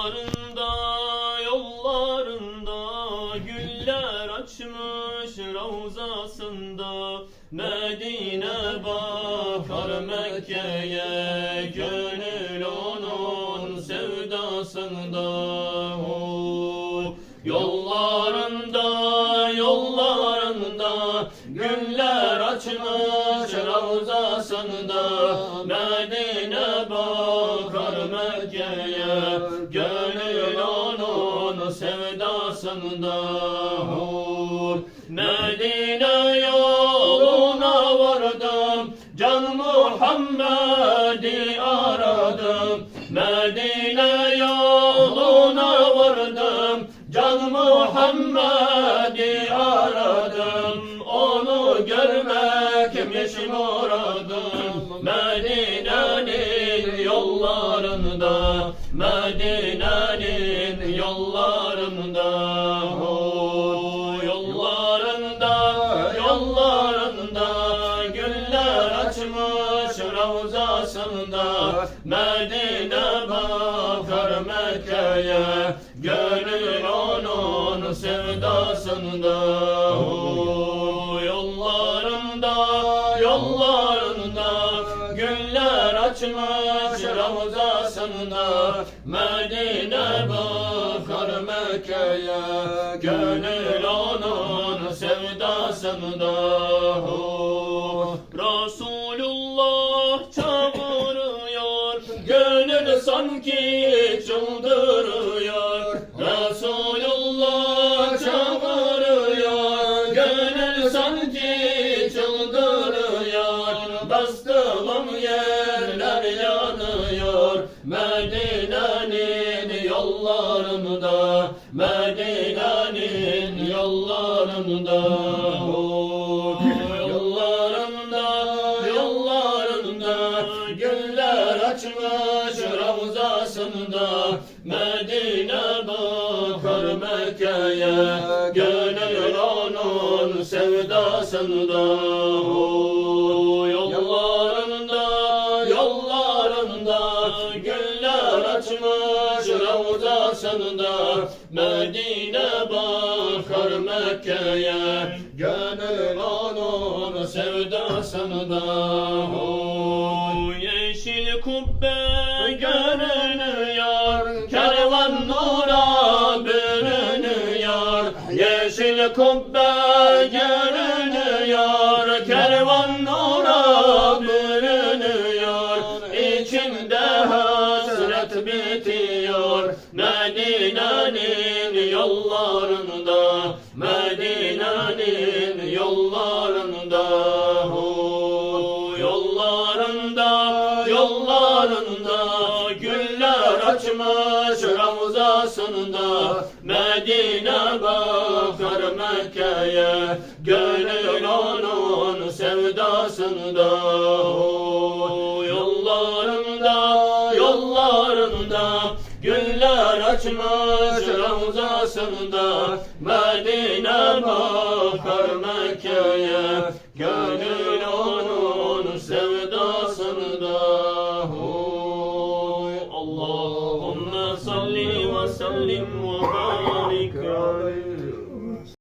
Yollarında, yollarında güller açmış ravzasında. Medine bakar Mekke'ye, gönül onun sevdasında. Yollarında, yollarında güller açmış ravzasında. Medine bakar Mekke'ye, gönül onun sevdasında. Medine yoluna vardım, can Muhammed'i aradım. Medine yoluna vardım, can Muhammed'i aradım. Onu görmekmiş muradım. Medine'nin yollarında, Medine'nin yollarında. Yollarında güller açmış ravzasında. Medine bakar Mekke'ye, gönül onun sevdasında. Yollarında güller açmış ravzasında. Medine bakar Mekke'ye, gönül onun sevdasında. Resulullah çağırıyor, gönül sanki çıldırıyor. Resulullah çağırıyor, gönül sanki çıldırıyor. Bastığım yerler yanıyor, Medine'nin yollarında, Medine'nin yollarında. Yollarında güller açmış ravzasında. Medine bakar Mekke'ye, gönül onun sevdasında. Yollarında güller açmış ravzasında. Medine bakar Mekke'ye, gönül onun sevdasında. Yeşil kubbe görünüyor, kervan nura bürünüyor. Yeşil kubbe görünüyor, kervan nura bürünüyor. İçimde hasret bitiyor, Medine'nin yollarında, Medine'nin yollarında. Yollarında güller açmış ravzasında. Medine bakar Mekke'ye, gönül onun sevdasında. Yollarında güller açmış ravzasında. Medine bakar Mekke'ye, gönül